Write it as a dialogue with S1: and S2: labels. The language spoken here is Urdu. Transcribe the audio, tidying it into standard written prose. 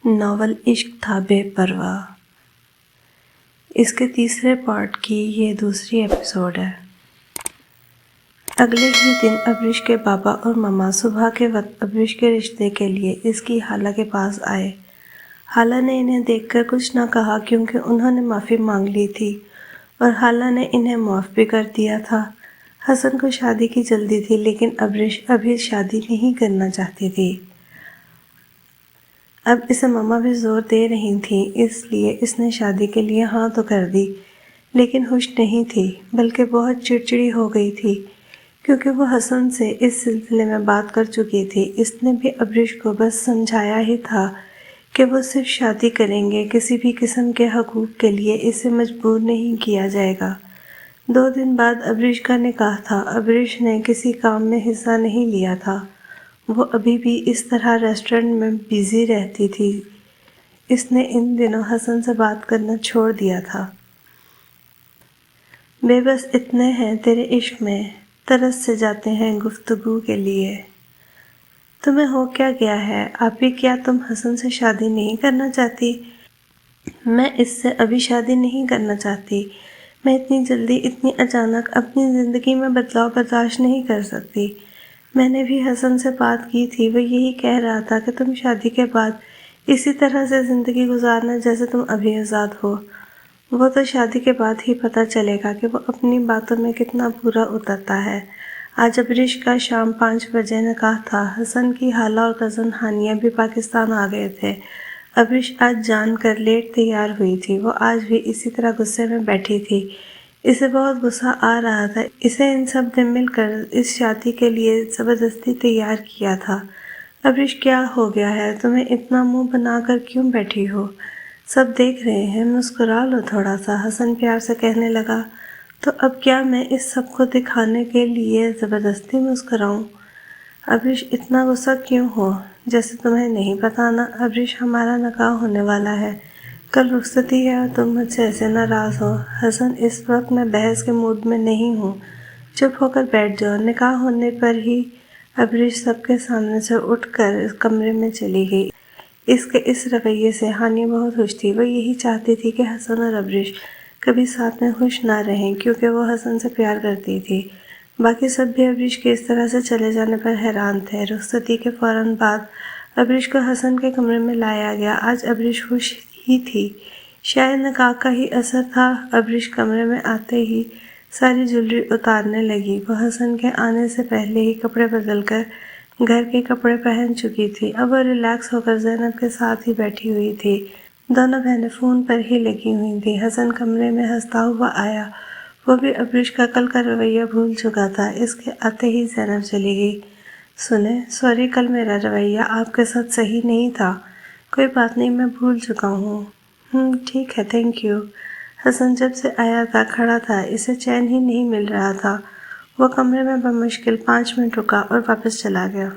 S1: ناول عشق تھا بے پرواہ۔ اس کے تیسرے پارٹ کی یہ دوسری ایپیسوڈ ہے۔ اگلے ہی دن ابریش کے بابا اور ماما صبح کے وقت ابریش کے رشتے کے لیے اس کی خالہ کے پاس آئے۔ خالہ نے انہیں دیکھ کر کچھ نہ کہا کیونکہ انہوں نے معافی مانگ لی تھی اور خالہ نے انہیں معاف بھی کر دیا تھا۔ حسن کو شادی کی جلدی تھی لیکن ابریش ابھی شادی نہیں کرنا چاہتی تھی۔ اب اسے ماما بھی زور دے رہی تھیں، اس لیے اس نے شادی کے لیے ہاں تو کر دی، لیکن خوش نہیں تھی بلکہ بہت چڑچڑی ہو گئی تھی کیونکہ وہ حسن سے اس سلسلے میں بات کر چکی تھی۔ اس نے بھی ابریش کو بس سمجھایا ہی تھا کہ وہ صرف شادی کریں گے، کسی بھی قسم کے حقوق کے لیے اسے مجبور نہیں کیا جائے گا۔ 2 دن بعد ابریش کا نکاح تھا۔ ابریش نے کسی کام میں حصہ نہیں لیا تھا، وہ ابھی بھی اس طرح ریسٹورنٹ میں بیزی رہتی تھی۔ اس نے ان دنوں حسن سے بات کرنا چھوڑ دیا تھا۔ بے بس اتنے ہیں تیرے عشق میں، ترس سے جاتے ہیں گفتگو کے لیے۔ تمہیں ہو کیا گیا ہے؟ آپی کیا تم حسن سے شادی نہیں کرنا چاہتی؟ میں اس سے ابھی شادی نہیں کرنا چاہتی۔ میں اتنی جلدی اتنی اچانک اپنی زندگی میں بدلاؤ برداشت نہیں کر سکتی۔ میں نے بھی حسن سے بات کی تھی، وہ یہی کہہ رہا تھا کہ تم شادی کے بعد اسی طرح سے زندگی گزارنا جیسے تم ابھی آزاد ہو۔ وہ تو شادی کے بعد ہی پتہ چلے گا کہ وہ اپنی باتوں میں کتنا پورا اترتا ہے۔ آج ابریش کا شام 5 بجے نکاح تھا۔ حسن کی خالہ اور کزن ہانیہ بھی پاکستان آ گئے تھے۔ ابریش آج جان کر لیٹ تیار ہوئی تھی۔ وہ آج بھی اسی طرح غصے میں بیٹھی تھی۔ اسے بہت غصہ آ رہا تھا۔ اسے ان سب نے مل کر اس شادی کے لیے زبردستی تیار کیا تھا۔ ابریش کیا ہو گیا ہے؟ تمہیں اتنا منہ بنا کر کیوں بیٹھی ہو؟ سب دیکھ رہے ہیں، مسکرا لو تھوڑا سا، حسن پیار سے کہنے لگا۔ تو اب کیا میں اس سب کو دکھانے کے لیے زبردستی مسکراؤں؟ ابریش اتنا غصہ کیوں ہو؟ جیسے تمہیں نہیں پتہ نا، ابریش ہمارا نکاح ہونے والا ہے، کل رخصتی ہے اور تم مجھ سے ایسے ناراض ہو۔ حسن اس وقت میں بحث کے موڈ میں نہیں ہوں، چپ ہو کر بیٹھ جاؤ۔ نکاح ہونے پر ہی ابریش سب کے سامنے سے اٹھ کر کمرے میں چلی گئی۔ اس کے اس رویے سے ہانیہ بہت خوش تھی۔ وہ یہی چاہتی تھی کہ حسن اور ابریش کبھی ساتھ میں خوش نہ رہیں کیونکہ وہ حسن سے پیار کرتی تھی۔ باقی سب بھی ابریش کے اس طرح سے چلے جانے پر حیران تھے۔ رخصتی کے فوراً بعد ابریش کو حسن کے کمرے میں لایا گیا۔ آج ابریش خوش ہی تھی، شاید نکاح کا ہی اثر تھا۔ ابریش کمرے میں آتے ہی ساری جویلری اتارنے لگی۔ وہ حسن کے آنے سے پہلے ہی کپڑے بدل کر گھر کے کپڑے پہن چکی تھی۔ اب وہ ریلیکس ہو کر زینب کے ساتھ ہی بیٹھی ہوئی تھی۔ دونوں بہنیں فون پر ہی لگی ہوئی تھیں۔ حسن کمرے میں ہنستا ہوا آیا۔ وہ بھی ابریش کا کل کا رویہ بھول چکا تھا۔ اس کے آتے ہی زینب چلی گئی۔ سنیں، سوری، کل میرا رویہ آپ کے ساتھ صحیح نہیں تھا۔ کوئی بات نہیں، میں بھول چکا ہوں۔ ٹھیک ہے، تھینک یو۔ حسن جب سے آیا تھا کھڑا تھا، اسے چین ہی نہیں مل رہا تھا۔ وہ کمرے میں بمشکل 5 منٹ رکا اور واپس چلا گیا۔